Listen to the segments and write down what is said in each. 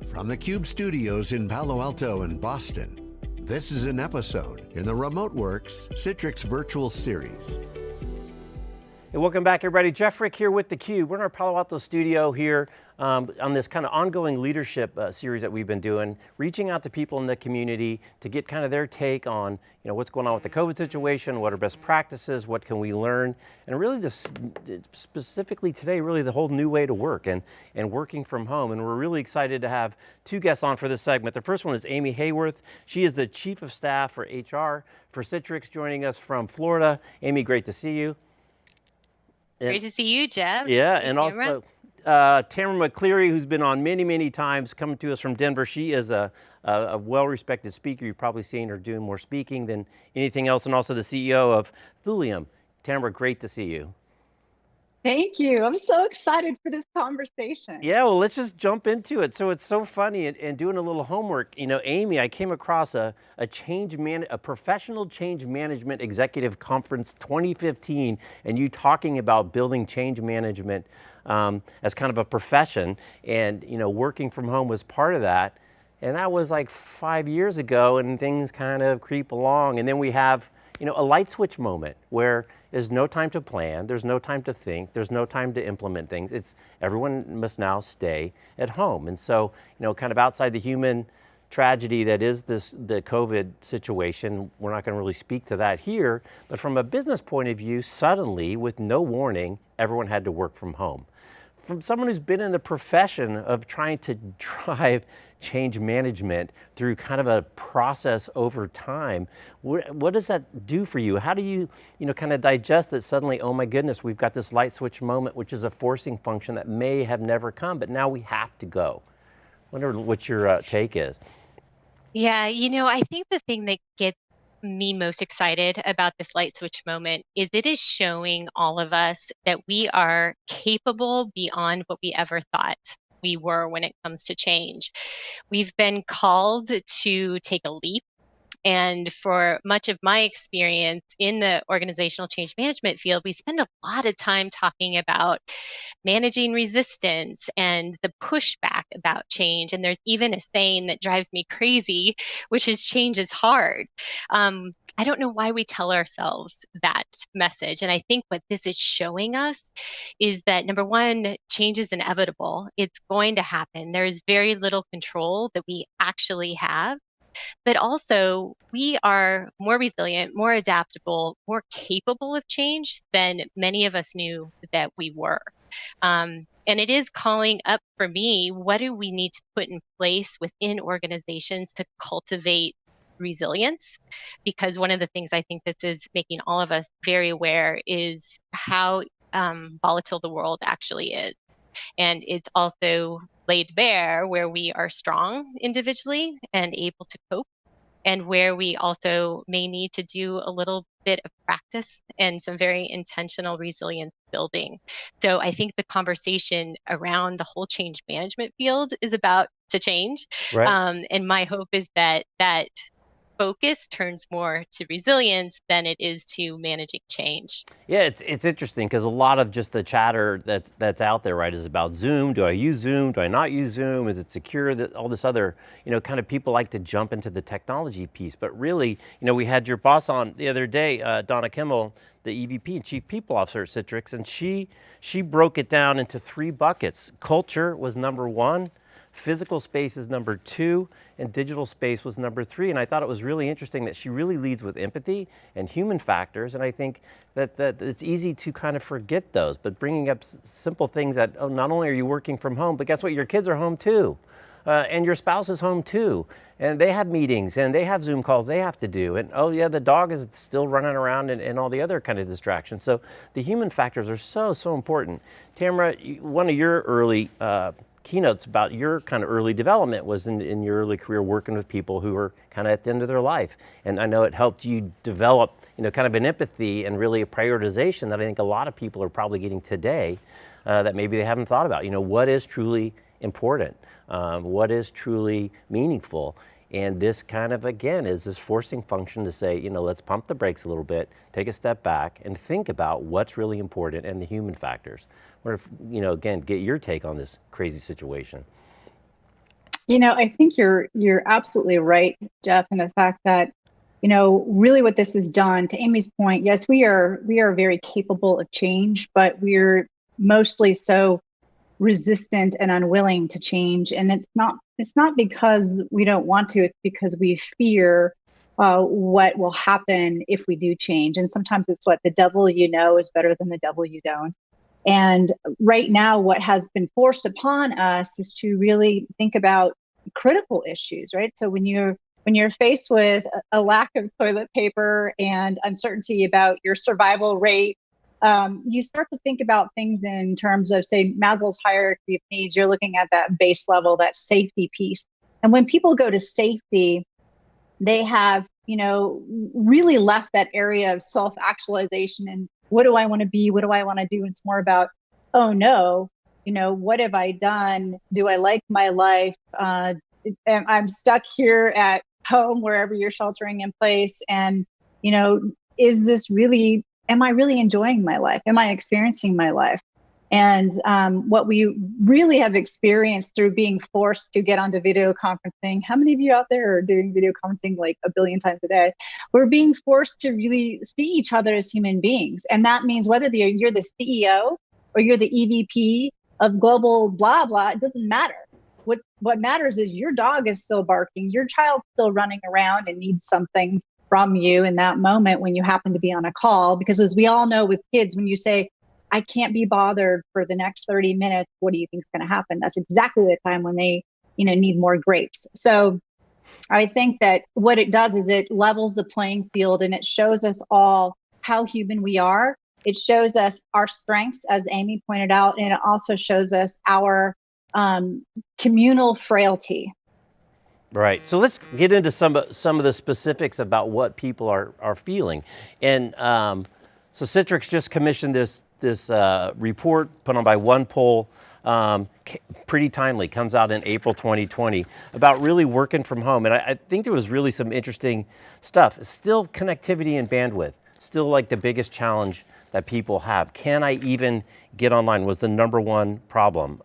From theCUBE studios in Palo Alto and Boston, this is an episode in the RemoteWorks Citrix Virtual Series. Hey, welcome back everybody. Jeff Frick here with theCUBE. We're in our Palo Alto studio here on this kind of ongoing leadership series that we've been doing, reaching out to people in the community to get kind of their take on what's going on with the COVID situation, what are best practices, what can we learn, and really this, specifically today, really the whole new way to work and working from home. And we're really excited to have two guests on for this segment. The first one is Amy Haworth. She is the Chief of Staff for HR for Citrix, joining us from Florida. Amy, great to see you. Great to see you, Jeff. Yeah, hey, and Tamara. Also Tamara McCleary, who's been on many times, coming to us from Denver. She is a well-respected speaker. You've probably seen her doing more speaking than anything else, and also the CEO of Thulium. Tamara, great to see you. Thank you. I'm so excited for this conversation. Yeah, well, let's just jump into it. So it's so funny, and doing a little homework, Amy, I came across a professional change management executive conference 2015, and you talking about building change management as kind of a profession, and working from home was part of that. And that was like 5 years ago, and things kind of creep along, and then we have a light switch moment where there's no time to plan, there's no time to think, there's no time to implement things. Everyone must now stay at home. And so, kind of outside the human tragedy that is the COVID situation, we're not going to really speak to that here, but from a business point of view, suddenly, with no warning, everyone had to work from home. From someone who's been in the profession of trying to drive change management through kind of a process over time, what does that do for you? How do you, kind of digest that suddenly, oh my goodness, we've got this light switch moment, which is a forcing function that may have never come, but now we have to go. I wonder what your take is. Yeah, I think the thing that gets me most excited about this light switch moment is it is showing all of us that we are capable beyond what we ever thought we were when it comes to change. We've been called to take a leap. And for much of my experience in the organizational change management field, we spend a lot of time talking about managing resistance and the pushback about change. And there's even a saying that drives me crazy, which is change is hard. I don't know why we tell ourselves that message. And I think what this is showing us is that, number one, change is inevitable. It's going to happen. There is very little control that we actually have. But also, we are more resilient, more adaptable, more capable of change than many of us knew that we were. And it is calling up for me, what do we need to put in place within organizations to cultivate resilience? Because one of the things I think this is making all of us very aware is how volatile the world actually is. And it's also laid bare where we are strong individually and able to cope, and where we also may need to do a little bit of practice and some very intentional resilience building. So I think the conversation around the whole change management field is about to change. Right. And my hope is that that focus turns more to resilience than it is to managing change. Yeah, it's interesting because a lot of just the chatter that's out there, right, is about Zoom. Do I use Zoom? Do I not use Zoom? Is it secure? All this other, kind of people like to jump into the technology piece. But really, we had your boss on the other day, Donna Kimmel, the EVP and Chief People Officer at Citrix, and she broke it down into 3 buckets. Culture was number 1. Physical space is number 2, and digital space was number 3. And I thought it was really interesting that she really leads with empathy and human factors. And I think that it's easy to kind of forget those, but bringing up simple things that, oh, not only are you working from home, but guess what? Your kids are home too. And your spouse is home too. And they have meetings and they have Zoom calls they have to do. And oh yeah, the dog is still running around and all the other kind of distractions. So the human factors are so important. Tamara, one of your early keynotes about your kind of early development was in your early career working with people who were kind of at the end of their life. And I know it helped you develop, kind of an empathy and really a prioritization that I think a lot of people are probably getting today that maybe they haven't thought about. What is truly important? What is truly meaningful? And this kind of, again, is this forcing function to say, let's pump the brakes a little bit, take a step back and think about what's really important and the human factors. Or if, again, get your take on this crazy situation. I think you're absolutely right, Jeff, in the fact that, really what this has done, to Amy's point, yes, we are very capable of change, but we're mostly so resistant and unwilling to change. And it's not because we don't want to, it's because we fear what will happen if we do change. And sometimes it's what the devil you know is better than the devil you don't. And right now, what has been forced upon us is to really think about critical issues, right? So when you're faced with a lack of toilet paper and uncertainty about your survival rate, you start to think about things in terms of, say, Maslow's hierarchy of needs. You're looking at that base level, that safety piece. And when people go to safety, they have, really left that area of self-actualization and what do I want to be? What do I want to do? And it's more about, oh no, what have I done? Do I like my life? I'm stuck here at home, wherever you're sheltering in place. And, is this really, am I really enjoying my life? Am I experiencing my life? And what we really have experienced through being forced to get onto video conferencing, how many of you out there are doing video conferencing like a billion times a day? We're being forced to really see each other as human beings. And that means whether you're the CEO or you're the EVP of global blah, blah, it doesn't matter. What matters is your dog is still barking, your child's still running around and needs something from you in that moment when you happen to be on a call. Because as we all know with kids, when you say, I can't be bothered for the next 30 minutes, what do you think is going to happen? That's exactly the time when they, need more grapes. So I think that what it does is it levels the playing field and it shows us all how human we are. It shows us our strengths, as Amy pointed out, and it also shows us our communal frailty. Right. So let's get into some of the specifics about what people are feeling. And so Citrix just commissioned this report put on by OnePoll, pretty timely, comes out in April 2020, about really working from home. And I think there was really some interesting stuff. Still connectivity and bandwidth, still like the biggest challenge that people have. Can I even get online was the number one problem.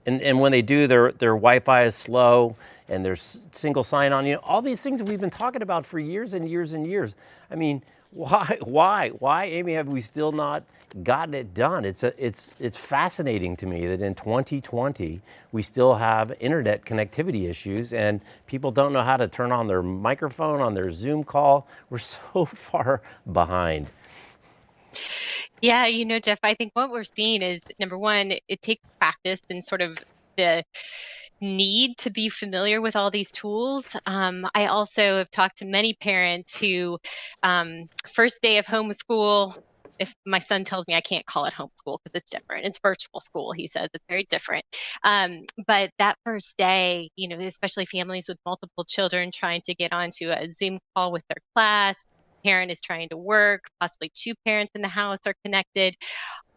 And when they do, their Wi-Fi is slow and there's single sign-on, all these things that we've been talking about for years and years and years. I mean, why, Amy, have we still not gotten it done? It's fascinating to me that in 2020, we still have internet connectivity issues and people don't know how to turn on their microphone on their Zoom call. We're so far behind. Yeah, Jeff, I think what we're seeing is, number one, it takes practice and sort of the need to be familiar with all these tools. I also have talked to many parents who, first day of homeschool, if my son tells me I can't call it homeschool because it's different, it's virtual school, he says it's very different. But that first day, especially families with multiple children trying to get onto a Zoom call with their class, parent is trying to work, possibly two parents in the house are connected.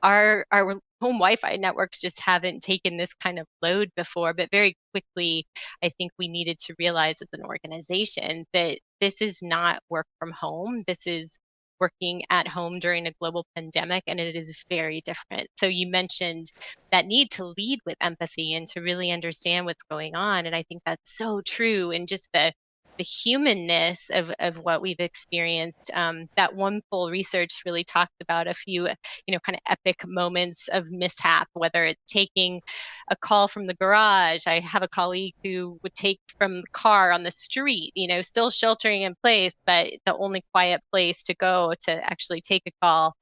Our home Wi-Fi networks just haven't taken this kind of load before, but very quickly, I think we needed to realize as an organization that this is not work from home. This is working at home during a global pandemic, and it is very different. So you mentioned that need to lead with empathy and to really understand what's going on. And I think that's so true. And just the humanness of what we've experienced. That OnePoll research really talked about a few, kind of epic moments of mishap, whether it's taking a call from the garage. I have a colleague who would take from the car on the street, still sheltering in place, but the only quiet place to go to actually take a call.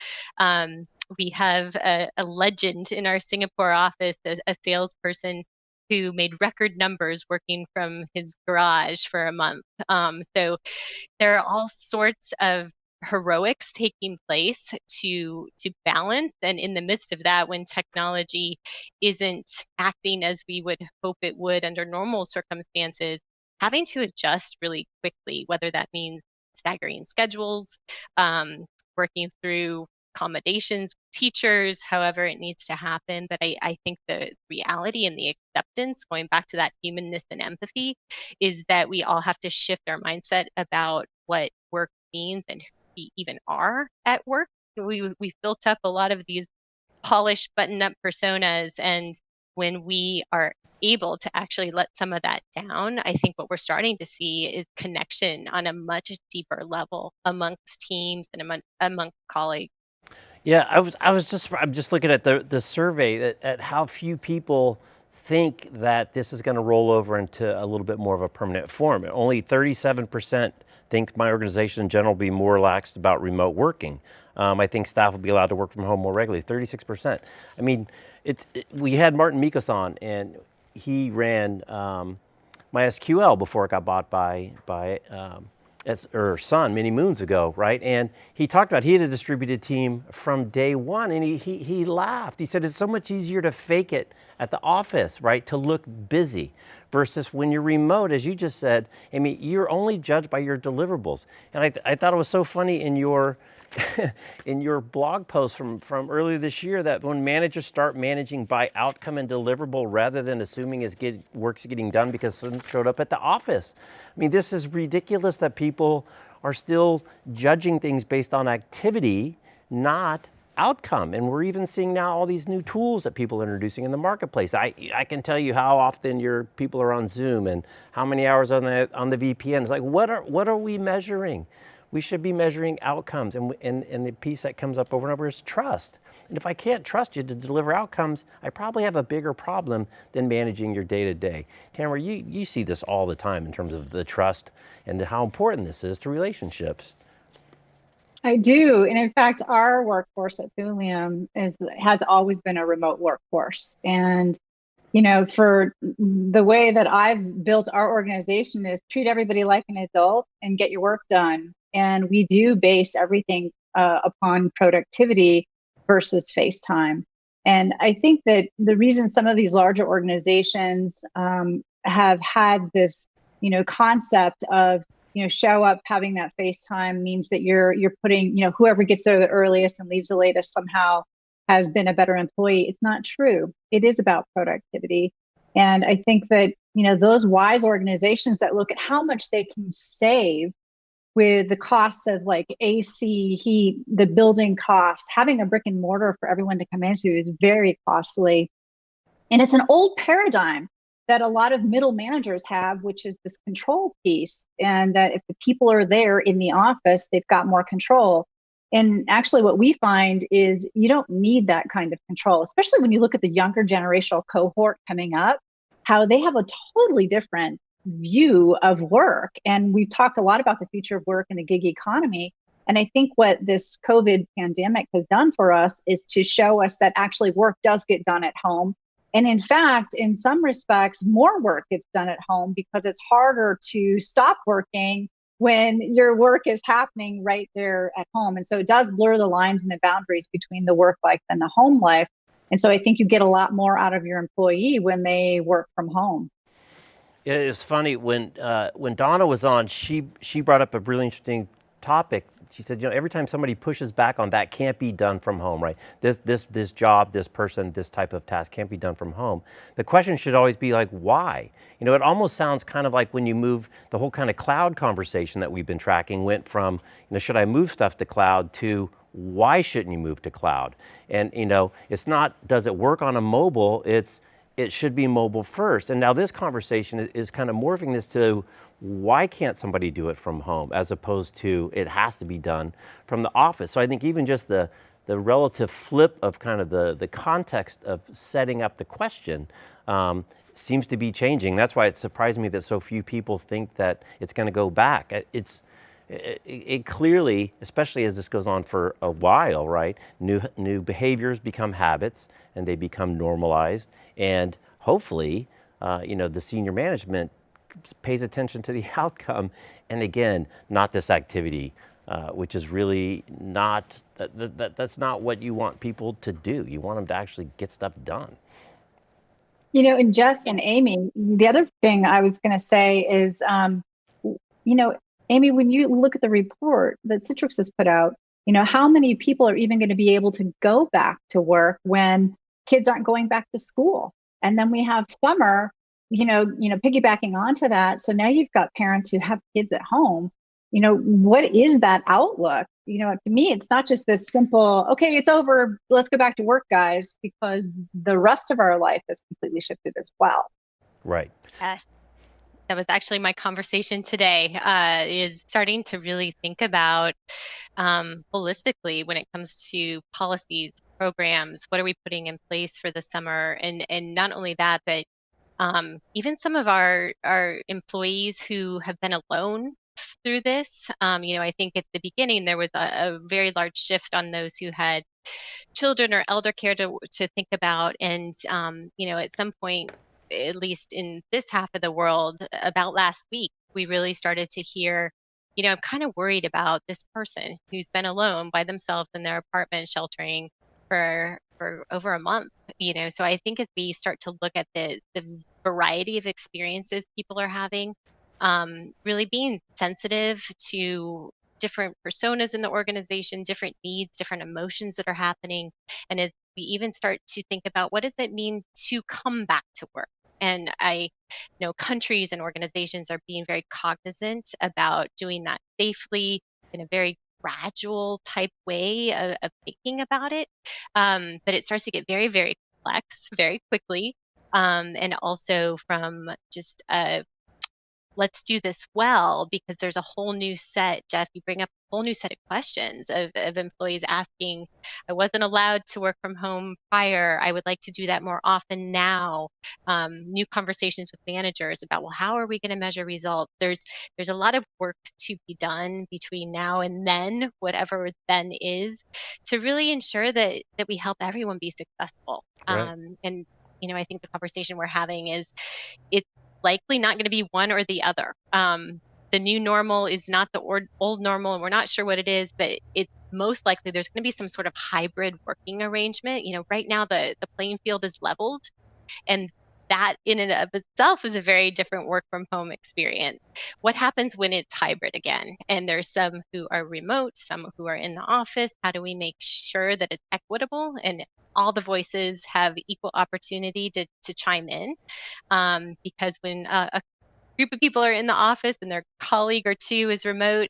We have a legend in our Singapore office, a salesperson who made record numbers working from his garage for a month. So there are all sorts of heroics taking place to balance. And in the midst of that, when technology isn't acting as we would hope it would under normal circumstances, having to adjust really quickly, whether that means staggering schedules, working through accommodations, teachers, however it needs to happen. But I think the reality and the acceptance, going back to that humanness and empathy, is that we all have to shift our mindset about what work means and who we even are at work. We've built up a lot of these polished, button-up personas, and when we are able to actually let some of that down, I think what we're starting to see is connection on a much deeper level amongst teams and amongst colleagues. Yeah, I'm just looking at the survey at how few people think that this is going to roll over into a little bit more of a permanent form. Only 37% think my organization in general will be more relaxed about remote working. I think staff will be allowed to work from home more regularly, 36%. I mean, we had Martin Mikos on, and he ran my SQL before it got bought by Sun many moons ago, right? And he talked about he had a distributed team from day one, and he laughed. He said it's so much easier to fake it at the office, right, to look busy, versus when you're remote, as you just said, Amy, you're only judged by your deliverables. And I thought it was so funny in your in your blog post from earlier this year that when managers start managing by outcome and deliverable rather than assuming work's getting done because someone showed up at the office. I mean, this is ridiculous that people are still judging things based on activity, not outcome. And we're even seeing now all these new tools that people are introducing in the marketplace. I can tell you how often your people are on Zoom and how many hours on the VPN. It's like, what are we measuring? We should be measuring outcomes, and the piece that comes up over and over is trust. And if I can't trust you to deliver outcomes, I probably have a bigger problem than managing your day-to-day. Tamara, you see this all the time in terms of the trust and how important this is to relationships. I do. And in fact, our workforce at Thulium has always been a remote workforce. And, you know, for the way that I've built our organization is treat everybody like an adult and get your work done. And we do base everything upon productivity versus face time. And I think that the reason some of these larger organizations have had this, you know, concept of, you know, show up, having that face time means that you're putting, you know, whoever gets there the earliest and leaves the latest somehow has been a better employee. It's not true. It is about productivity. And I think that, you know, those wise organizations that look at how much they can save with the costs of like AC, heat, the building costs, having a brick and mortar for everyone to come into is very costly. And it's an old paradigm that a lot of middle managers have, which is this control piece. And that if the people are there in the office, they've got more control. And actually what we find is you don't need that kind of control, especially when you look at the younger generational cohort coming up, how they have a totally different view of work. And we've talked a lot about the future of work and the gig economy. And I think what this COVID pandemic has done for us is to show us that actually work does get done at home. And in fact, in some respects, more work gets done at home because it's harder to stop working when your work is happening right there at home. And so it does blur the lines and the boundaries between the work life and the home life. And so I think you get a lot more out of your employee when they work from home. It was funny when Donna was on, she brought up a really interesting topic. She said, you know, every time somebody pushes back on that can't be done from home, right? This job, this person, this type of task can't be done from home. The question should always be like, why? You know, it almost sounds kind of like when you move the whole kind of cloud conversation that we've been tracking went from, you know, should I move stuff to cloud to why shouldn't you move to cloud? And, you know, it's not, does it work on a mobile? It should be mobile first. And now this conversation is kind of morphing this to why can't somebody do it from home as opposed to it has to be done from the office. So I think even just the relative flip of kind of the context of setting up the question seems to be changing. That's why it surprised me that so few people think that it's going to go back. It clearly, especially as this goes on for a while, right? New behaviors become habits and they become normalized, and hopefully, you know, the senior management pays attention to the outcome, and again, not this activity, which is really not that's not what you want people to do. You want them to actually get stuff done. You know, and Jeff and Amy, the other thing I was going to say is, you know, Amy, when you look at the report that Citrix has put out, you know, how many people are even going to be able to go back to work when kids aren't going back to school? And then we have summer, you know, piggybacking onto that. So now you've got parents who have kids at home. You know, what is that outlook? You know, to me, it's not just this simple, okay, it's over, let's go back to work, guys, because the rest of our life is completely shifted as well. Right. Yes. That was actually my conversation today, is starting to really think about holistically when it comes to policies, programs, what are we putting in place for the summer? And not only that, but even some of our employees who have been alone through this. I think at the beginning there was a very large shift on those who had children or elder care to think about. And, at some point, at least in this half of the world, about last week, we really started to hear, I'm kind of worried about this person who's been alone by themselves in their apartment sheltering for over a month. So I think as we start to look at the variety of experiences people are having, really being sensitive to different personas in the organization, different needs, different emotions that are happening. And as we even start to think about what does it mean to come back to work? And I know countries and organizations are being very cognizant about doing that safely in a very gradual type way of thinking about it. But it starts to get very, very complex very quickly. And also from just let's do this well, because there's a whole new set, Jeff, you bring up a whole new set of questions of employees asking, I wasn't allowed to work from home prior, I would like to do that more often now. New conversations with managers about, well, how are we going to measure results? There's a lot of work to be done between now and then, whatever then is, to really ensure that we help everyone be successful. Right. And I think the conversation we're having is, it's likely not going to be one or the other. The new normal is not the old normal, and we're not sure what it is, but it's most likely there's going to be some sort of hybrid working arrangement. Right now the playing field is leveled, and that in and of itself is a very different work from home experience. What happens when it's hybrid again? And there's some who are remote, some who are in the office. How do we make sure that it's equitable and all the voices have equal opportunity to chime in? Because when a group of people are in the office and their colleague or two is remote,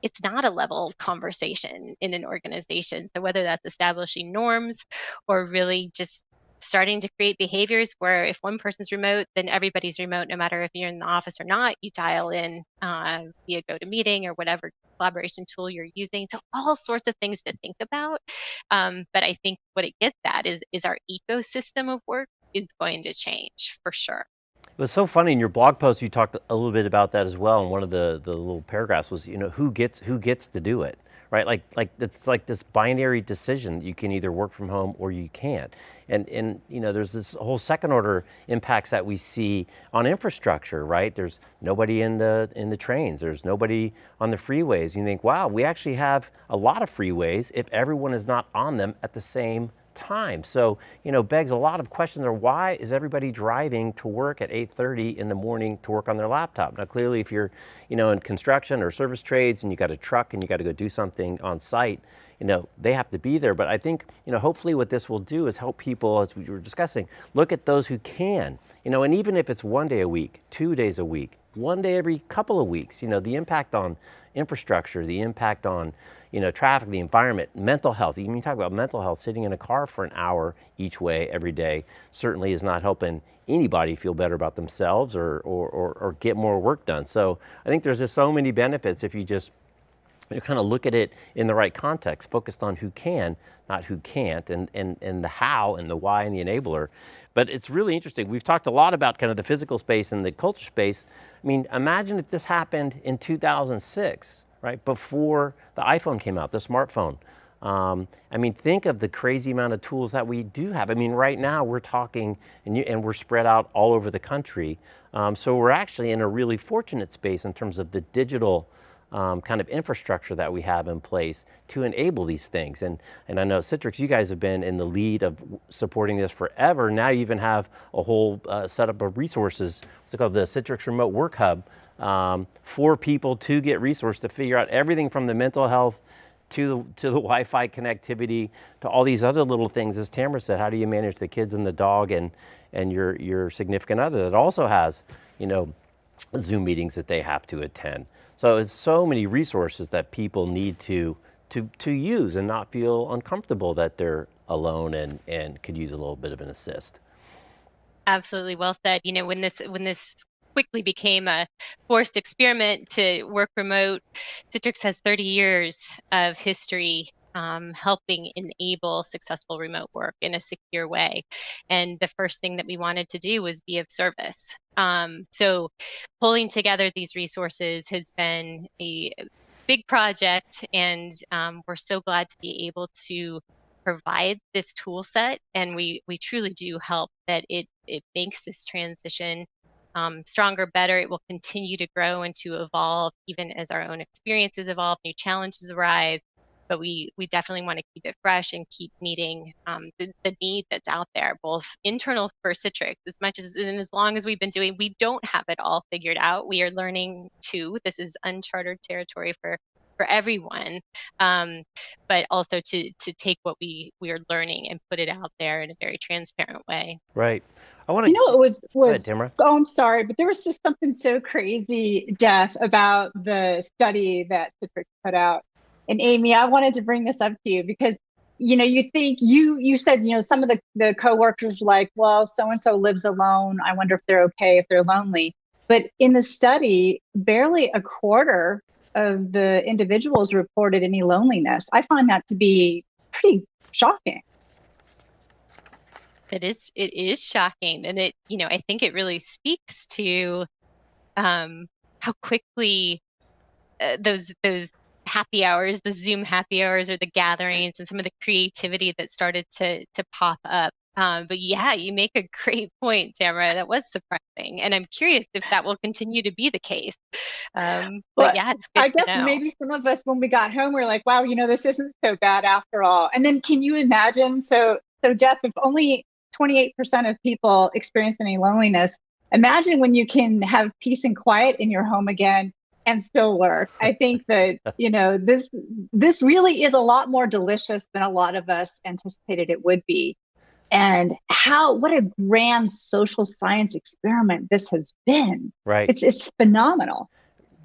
it's not a level conversation in an organization. So whether that's establishing norms or really just starting to create behaviors where if one person's remote, then everybody's remote, no matter if you're in the office or not, you dial in via GoToMeeting or whatever collaboration tool you're using. So all sorts of things to think about. But I think what it gets at is our ecosystem of work is going to change for sure. It was so funny in your blog post. You talked a little bit about that as well. And one of the little paragraphs was, who gets to do it, right? Like it's like this binary decision. You can either work from home or you can't. And there's this whole second order impacts that we see on infrastructure, right? There's nobody in the trains. There's nobody on the freeways. You think, wow, we actually have a lot of freeways if everyone is not on them at the same time. So, begs a lot of questions are, why is everybody driving to work at 8:30 in the morning to work on their laptop? Now, clearly, if you're, in construction or service trades and you got a truck and you got to go do something on site, they have to be there. But I think, hopefully what this will do is help people, as we were discussing, look at those who can, and even if it's 1 day a week, 2 days a week, 1 day every couple of weeks, the impact on infrastructure, the impact on, traffic, the environment, mental health. Even you talk about mental health, sitting in a car for an hour each way every day certainly is not helping anybody feel better about themselves or get more work done. So I think there's just so many benefits if you just kind of look at it in the right context, focused on who can, not who can't, and the how and the why and the enabler. But it's really interesting. We've talked a lot about kind of the physical space and the culture space. I mean, imagine if this happened in 2006, right? Before the iPhone came out, the smartphone. I mean, think of the crazy amount of tools that we do have. I mean, right now we're talking and we're spread out all over the country. So we're actually in a really fortunate space in terms of the digital kind of infrastructure that we have in place to enable these things. And I know Citrix, you guys have been in the lead of supporting this forever. Now you even have a whole setup of resources. It's called the Citrix Remote Work Hub, for people to get resources to figure out everything from the mental health to the Wi-Fi connectivity to all these other little things. As Tamara said, how do you manage the kids and the dog and your significant other that also has, Zoom meetings that they have to attend. So it's so many resources that people need to use and not feel uncomfortable that they're alone and could use a little bit of an assist. Absolutely well said. You know, when this quickly became a forced experiment to work remote, Citrix has 30 years of history helping enable successful remote work in a secure way. And the first thing that we wanted to do was be of service. So pulling together these resources has been a big project, and we're so glad to be able to provide this tool set, and we truly do help that it makes this transition stronger, better. It will continue to grow and to evolve even as our own experiences evolve, new challenges arise. But we definitely want to keep it fresh and keep meeting the need that's out there, both internal for Citrix, as much as and as long as we've been doing. We don't have it all figured out. We are learning too. This is uncharted territory for everyone, but also to take what we are learning and put it out there in a very transparent way. Right. I want to. You know, it was Go ahead, Tamara. oh, I'm sorry, but there was just something so crazy, Jeff, about the study that Citrix put out. And Amy, I wanted to bring this up to you because, you know, you think you said, you know, some of the coworkers like, well, so-and-so lives alone. I wonder if they're okay, if they're lonely. But in the study, barely a quarter of the individuals reported any loneliness. I find that to be pretty shocking. It is shocking, and it, you know, I think it really speaks to how quickly those happy hours, the Zoom happy hours, or the gatherings, and some of the creativity that started to pop up. But yeah, you make a great point, Tamara. That was surprising, and I'm curious if that will continue to be the case. But yeah, it's good I guess to know. maybe some of us, when we got home, we're like, wow, you know, this isn't so bad after all. And then can you imagine? So Jeff, if only 28% of people experience any loneliness, imagine when you can have peace and quiet in your home again and still work. I think that, you know, this really is a lot more delicious than a lot of us anticipated it would be. And what a grand social science experiment this has been. Right. It's phenomenal.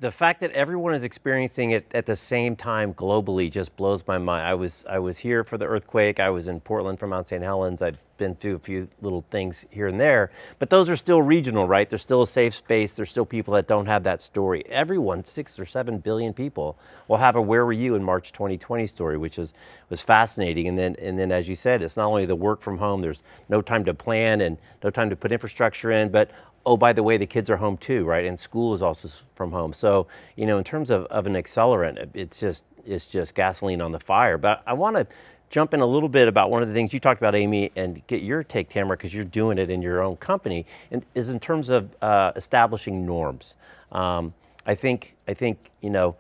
The fact that everyone is experiencing it at the same time globally just blows my mind. I was here for the earthquake. I was in Portland for Mount St. Helens. I've been through a few little things here and there, but those are still regional, right? There's still a safe space. There's still people that don't have that story. Everyone, 6 or 7 billion people, will have a "Where were you in March 2020" story, which was fascinating. And then, as you said, it's not only the work from home. There's no time to plan and no time to put infrastructure in, but oh, by the way, the kids are home too, right? And school is also from home. So, you know, in terms of an accelerant, it's just gasoline on the fire. But I want to jump in a little bit about one of the things you talked about, Amy, and get your take, Tamara, because you're doing it in your own company, and is in terms of establishing norms. I think, you know,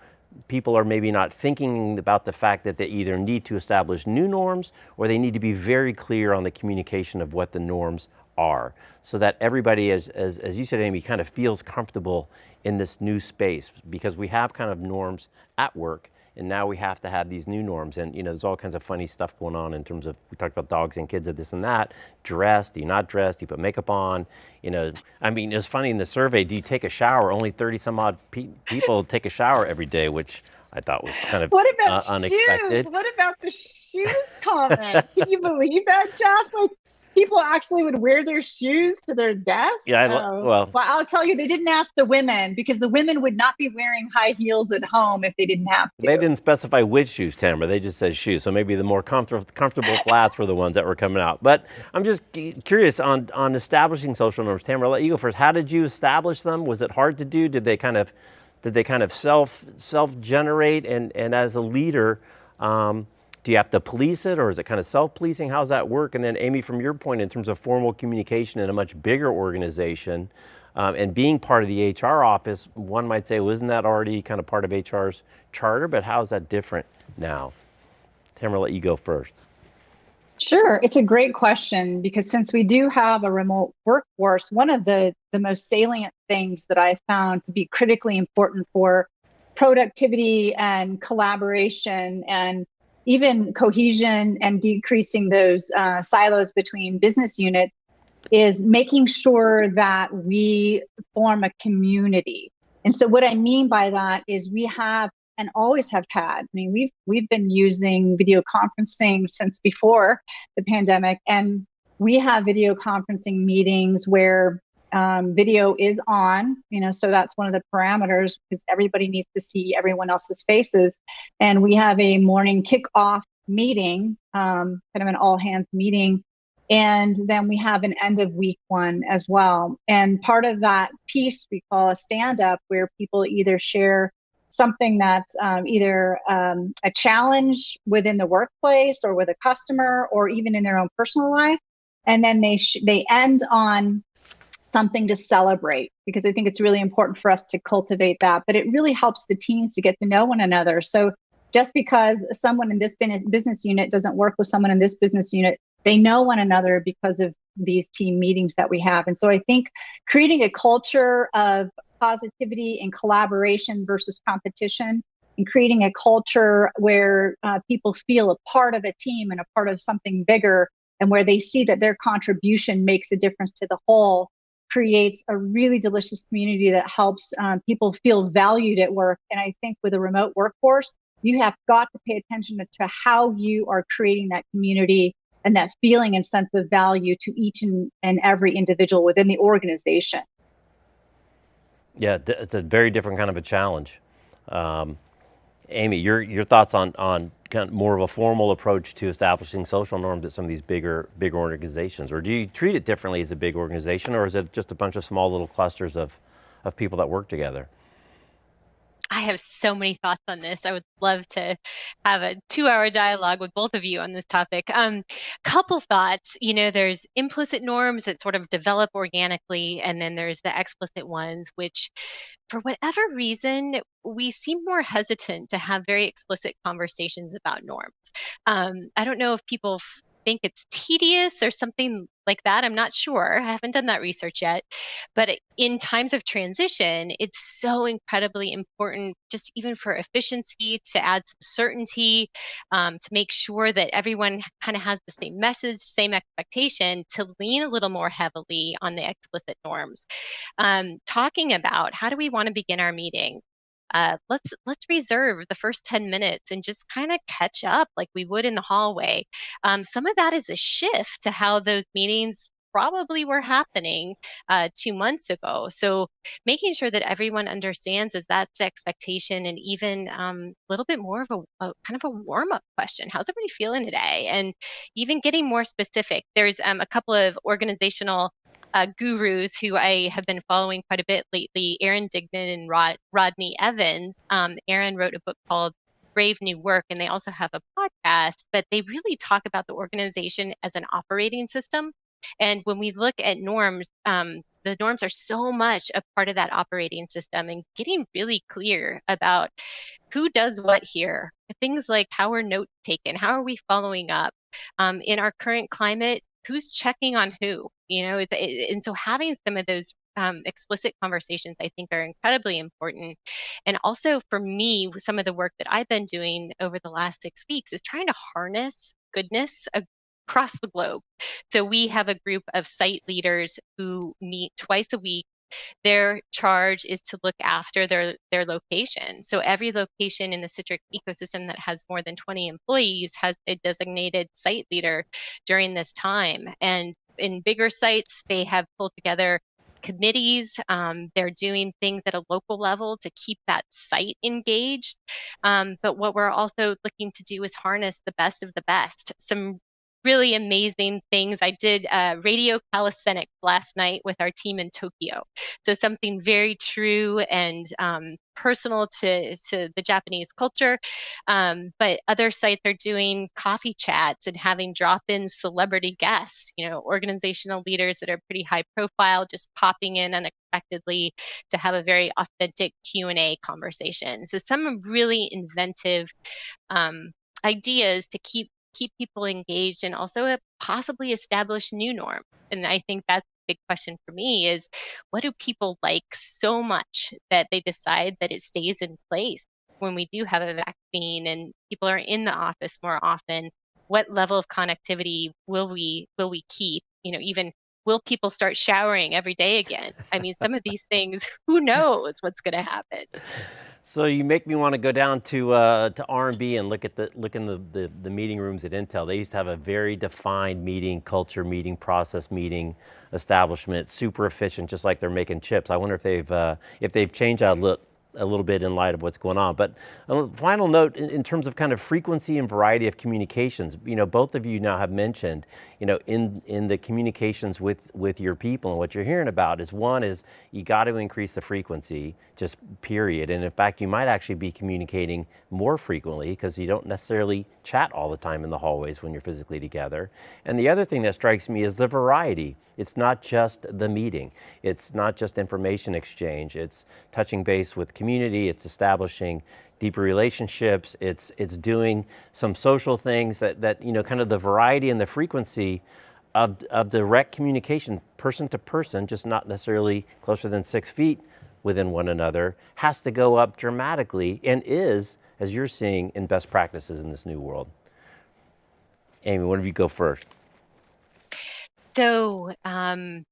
people are maybe not thinking about the fact that they either need to establish new norms or they need to be very clear on the communication of what the norms are, so that everybody, as you said, Amy, kind of feels comfortable in this new space, because we have kind of norms at work, and now we have to have these new norms. And you know, there's all kinds of funny stuff going on in terms of, we talked about dogs and kids and this and that. Dressed, do you not dress? Do you put makeup on? You know, I mean, it's funny in the survey, do you take a shower? Only 30 some odd people take a shower every day, which I thought was kind of what about unexpected. Shoes? What about the shoes comment? Can you believe that, Jeff? Like, people actually would wear their shoes to their desk? Yeah, well, I'll tell you, they didn't ask the women, because the women would not be wearing high heels at home if they didn't have to. They didn't specify which shoes, Tamara. They just said shoes. So maybe the more comfortable flats were the ones that were coming out. But I'm just curious on establishing social norms. Tamara, I'll let you go first. How did you establish them? Was it hard to do? Did they kind of self-generate? And as a leader, do you have to police it, or is it kind of self-policing? How's that work? And then Amy, from your point, in terms of formal communication in a much bigger organization, and being part of the HR office, one might say, well, isn't that already kind of part of HR's charter? But how is that different now? Tamara, I'll let you go first. Sure, it's a great question, because since we do have a remote workforce, one of the most salient things that I found to be critically important for productivity and collaboration and even cohesion and decreasing those silos between business units is making sure that we form a community. And so what I mean by that is we have and always have had, I mean, we've been using video conferencing since before the pandemic, and We have video conferencing meetings where video is on, so that's one of the parameters because everybody needs to see everyone else's faces. And we have a morning kickoff meeting, kind of an all hands meeting. And then we have an end of week one as well. And part of that piece we call a stand up, where people either share something that's either a challenge within the workplace or with a customer or even in their own personal life. And then they end on something to celebrate, because I think it's really important for us to cultivate that. But it really helps the teams to get to know one another. So just because someone in this business unit doesn't work with someone in this business unit, they know one another because of these team meetings that we have. And so I think creating a culture of positivity and collaboration versus competition, and creating a culture where people feel a part of a team and a part of something bigger, and where they see that their contribution makes a difference to the whole, creates a really delicious community that helps people feel valued at work. And I think with a remote workforce, you have got to pay attention to how you are creating that community and that feeling and sense of value to each and every individual within the organization. Yeah, it's a very different kind of a challenge. Amy, your thoughts on kind of more of a formal approach to establishing social norms at some of these bigger organizations, or do you treat it differently as a big organization, or is it just a bunch of small little clusters of people that work together? I have so many thoughts on this. I would love to have a 2-hour dialogue with both of you on this topic. Couple thoughts. There's implicit norms that sort of develop organically, and then there's the explicit ones, which, for whatever reason, we seem more hesitant to have very explicit conversations about norms. I don't know if people think it's tedious or something like that. I'm not sure. I haven't done that research yet. But in times of transition, it's so incredibly important, just even for efficiency, to add some certainty, to make sure that everyone kind of has the same message, same expectation, to lean a little more heavily on the explicit norms. Talking about how do we want to begin our meeting? Let's reserve the first 10 minutes and just kind of catch up like we would in the hallway. Some of that is a shift to how those meetings probably were happening 2 months ago. So making sure that everyone understands is that's the expectation, and even a little bit more of a kind of a warm-up question. How's everybody feeling today? And even getting more specific. There's a couple of organizational gurus who I have been following quite a bit lately, Aaron Dignan and Rodney Evans. Aaron wrote a book called Brave New Work, and they also have a podcast, but they really talk about the organization as an operating system. And when we look at norms, the norms are so much a part of that operating system, and getting really clear about who does what here. Things like, how are notes taken? How are we following up? In our current climate, who's checking on who? And so having some of those explicit conversations, I think, are incredibly important. And also for me, some of the work that I've been doing over the last 6 weeks is trying to harness goodness across the globe. So we have a group of site leaders who meet twice a week. Their charge is to look after their location. So every location in the Citrix ecosystem that has more than 20 employees has a designated site leader during this time. And in bigger sites, they have pulled together committees. They're doing things at a local level to keep that site engaged. But what we're also looking to do is harness the best of the best. Some really amazing things. I did radio calisthenics last night with our team in Tokyo. So something very true and personal to the Japanese culture. But other sites are doing coffee chats and having drop-in celebrity guests, organizational leaders that are pretty high profile, just popping in unexpectedly to have a very authentic Q&A conversation. So some really inventive ideas to keep people engaged, and also possibly establish new norms. And I think that's the big question for me is, what do people like so much that they decide that it stays in place when we do have a vaccine and people are in the office more often? What level of connectivity will we keep? Even will people start showering every day again? I mean, some of these things, who knows what's going to happen? So you make me want to go down to R&B and look in the meeting rooms at Intel. They used to have a very defined meeting culture, meeting process, meeting establishment, super efficient, just like they're making chips. I wonder if they've changed that a little bit in light of what's going on. But a final note in terms of kind of frequency and variety of communications. Both of you now have mentioned, in the communications with your people, and what you're hearing about is, one is you got to increase the frequency, just period. And in fact, you might actually be communicating more frequently because you don't necessarily chat all the time in the hallways when you're physically together. And the other thing that strikes me is the variety. It's not just the meeting. It's not just information exchange. It's touching base with community. It's establishing deeper relationships. It's doing some social things that kind of the variety and the frequency of direct communication, person to person, just not necessarily closer than 6 feet within one another, has to go up dramatically, and is, as you're seeing, in best practices in this new world. Amy, why don't you go first? So I'm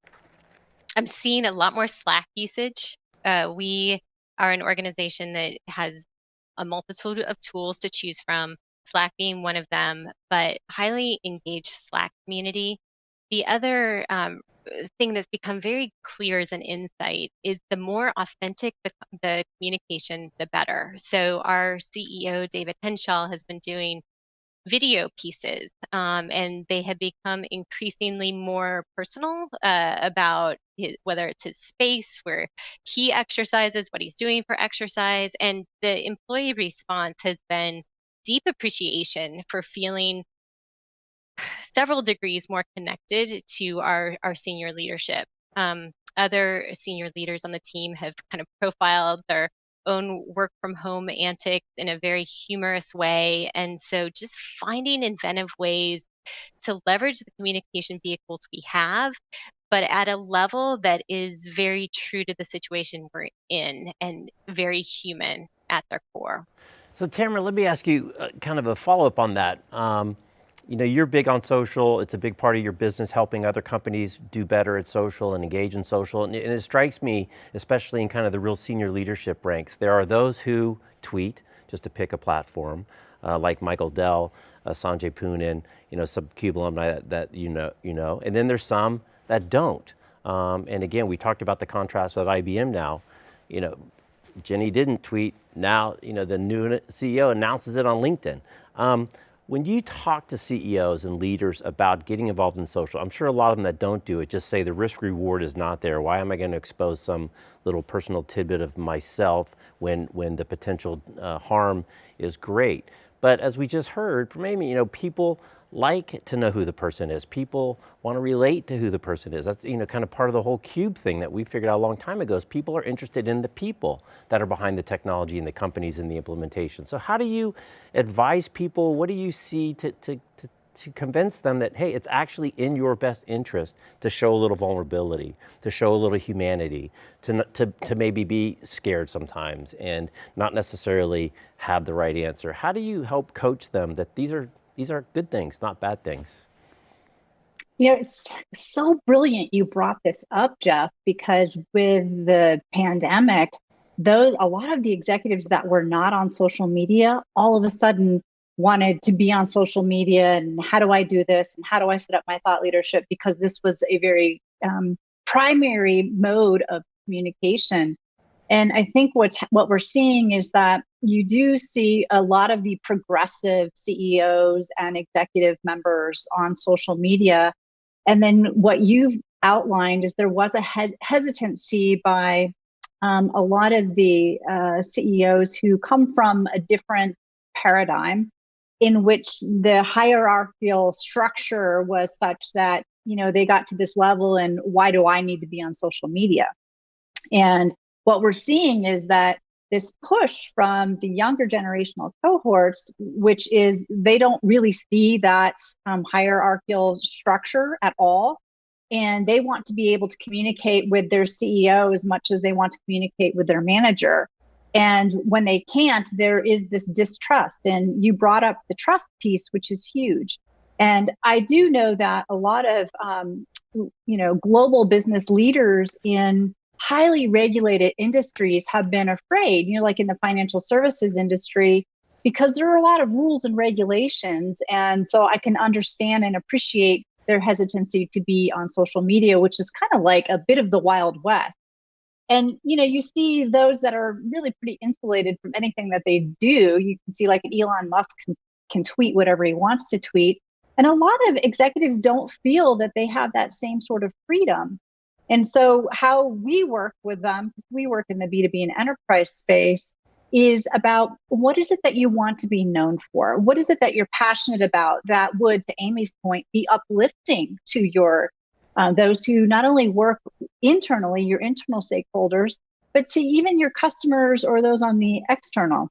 seeing a lot more Slack usage. We are an organization that has a multitude of tools to choose from, Slack being one of them, but highly engaged Slack community. The other thing that's become very clear as an insight is the more authentic the communication, the better. So our CEO, David Henshaw, has been doing video pieces, and they have become increasingly more personal about whether it's his space, where he exercises, what he's doing for exercise. And the employee response has been deep appreciation for feeling several degrees more connected to our senior leadership. Other senior leaders on the team have kind of profiled their own work from home antics in a very humorous way. And so just finding inventive ways to leverage the communication vehicles we have, but at a level that is very true to the situation we're in and very human at their core. So Tamara, let me ask you kind of a follow-up on that. You're big on social. It's a big part of your business, helping other companies do better at social and engage in social. And it strikes me, especially in kind of the real senior leadership ranks, there are those who tweet, just to pick a platform, like Michael Dell, Sanjay Poonen, some CUBE alumni that you know. And then there's some that don't. And again, we talked about the contrast at IBM now. Jenny didn't tweet. Now, the new CEO announces it on LinkedIn. When you talk to CEOs and leaders about getting involved in social, I'm sure a lot of them that don't do it just say the risk reward is not there. Why am I going to expose some little personal tidbit of myself when the potential harm is great? But as we just heard from Amy, people like to know who the person is. People want to relate to who the person is. That's kind of part of the whole CUBE thing that we figured out a long time ago, is people are interested in the people that are behind the technology and the companies and the implementation. So how do you advise people? What do you see to convince them that, hey, it's actually in your best interest to show a little vulnerability, to show a little humanity, to maybe be scared sometimes and not necessarily have the right answer? How do you help coach them that these are good things, not bad things? It's so brilliant you brought this up, Jeff, because with the pandemic, a lot of the executives that were not on social media all of a sudden wanted to be on social media, and how do I do this, and how do I set up my thought leadership, because this was a very primary mode of communication. And I think what we're seeing is that you do see a lot of the progressive CEOs and executive members on social media. And then what you've outlined is there was a hesitancy by a lot of the CEOs who come from a different paradigm, in which the hierarchical structure was such that, they got to this level and why do I need to be on social media? And what we're seeing is that this push from the younger generational cohorts, which is they don't really see that hierarchical structure at all. And they want to be able to communicate with their CEO as much as they want to communicate with their manager. And when they can't, there is this distrust. And you brought up the trust piece, which is huge. And I do know that a lot of, global business leaders in highly regulated industries have been afraid, like in the financial services industry, because there are a lot of rules and regulations. And so I can understand and appreciate their hesitancy to be on social media, which is kind of like a bit of the Wild West. And, you see those that are really pretty insulated from anything that they do. You can see like Elon Musk can tweet whatever he wants to tweet. And a lot of executives don't feel that they have that same sort of freedom. And so how we work with them, because we work in the B2B and enterprise space, is about what is it that you want to be known for? What is it that you're passionate about that would, to Amy's point, be uplifting to your those who not only work internally, your internal stakeholders, but to even your customers or those on the external,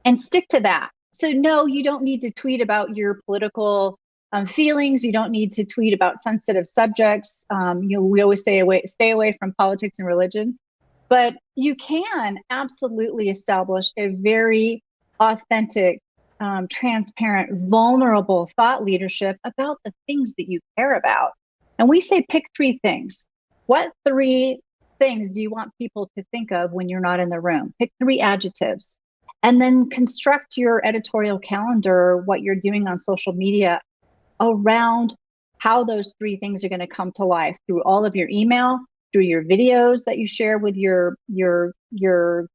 and stick to that. So no, you don't need to tweet about your political feelings. You don't need to tweet about sensitive subjects. We always say stay away from politics and religion, but you can absolutely establish a very authentic, transparent, vulnerable thought leadership about the things that you care about. And we say pick 3 things. What 3 things do you want people to think of when you're not in the room? Pick 3 adjectives. And then construct your editorial calendar, what you're doing on social media, around how those 3 things are going to come to life through all of your email, through your videos that you share with your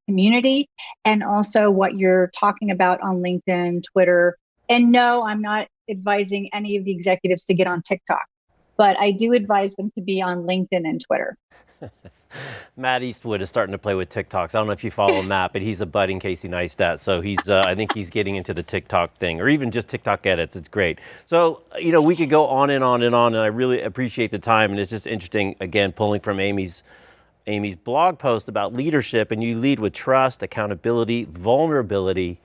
community, and also what you're talking about on LinkedIn, Twitter. And no, I'm not advising any of the executives to get on TikTok, but I do advise them to be on LinkedIn and Twitter. Matt Eastwood is starting to play with TikToks. I don't know if you follow Matt, but he's a budding Casey Neistat. So he's, I think he's getting into the TikTok thing, or even just TikTok edits. It's great. So, we could go on and on and on, and I really appreciate the time. And it's just interesting, again, pulling from Amy's blog post about leadership, and you lead with trust, accountability, vulnerability,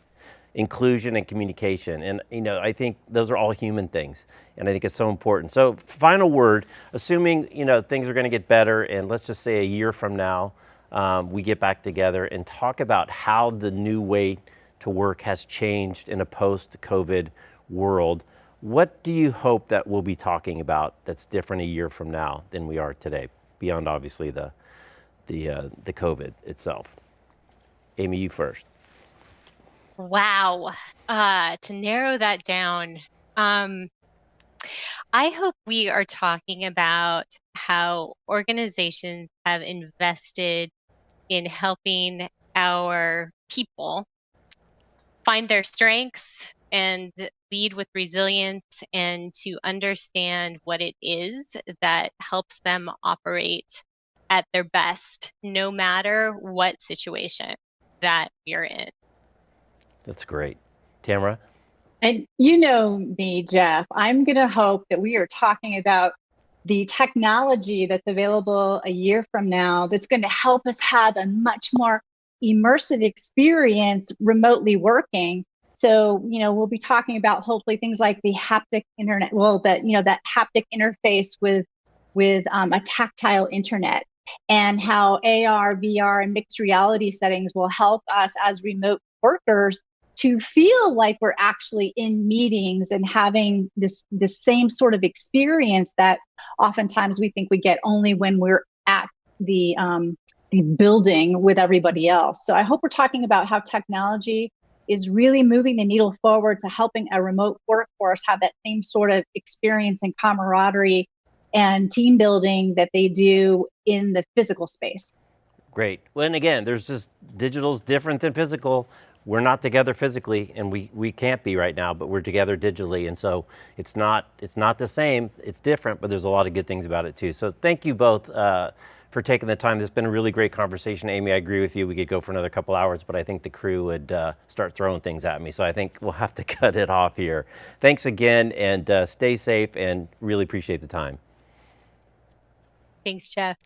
inclusion, and communication. And, I think those are all human things. And I think it's so important. So final word, assuming, things are going to get better, and let's just say a year from now, we get back together and talk about how the new way to work has changed in a post-COVID world. What do you hope that we'll be talking about that's different a year from now than we are today, beyond obviously the COVID itself? Amy, you first. Wow. To narrow that down, I hope we are talking about how organizations have invested in helping our people find their strengths and lead with resilience, and to understand what it is that helps them operate at their best, no matter what situation that we're in. That's great. Tamara? And you know me, Jeff, I'm going to hope that we are talking about the technology that's available a year from now that's going to help us have a much more immersive experience remotely working. So, we'll be talking about hopefully things like the haptic internet, that haptic interface with a tactile internet, and how AR, VR, and mixed reality settings will help us as remote workers to feel like we're actually in meetings and having this same sort of experience that oftentimes we think we get only when we're at the building with everybody else. So I hope we're talking about how technology is really moving the needle forward to helping a remote workforce have that same sort of experience and camaraderie and team building that they do in the physical space. Great. Well, and again, there's just digital's different than physical. We're not together physically, and we can't be right now, but we're together digitally. And so it's not the same, it's different, but there's a lot of good things about it too. So thank you both for taking the time. This has been a really great conversation. Amy, I agree with you. We could go for another couple hours, but I think the crew would start throwing things at me. So I think we'll have to cut it off here. Thanks again, and stay safe, and really appreciate the time. Thanks, Jeff.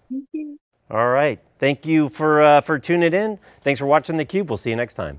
Thank you. All right. Thank you for tuning in. Thanks for watching theCUBE. We'll see you next time.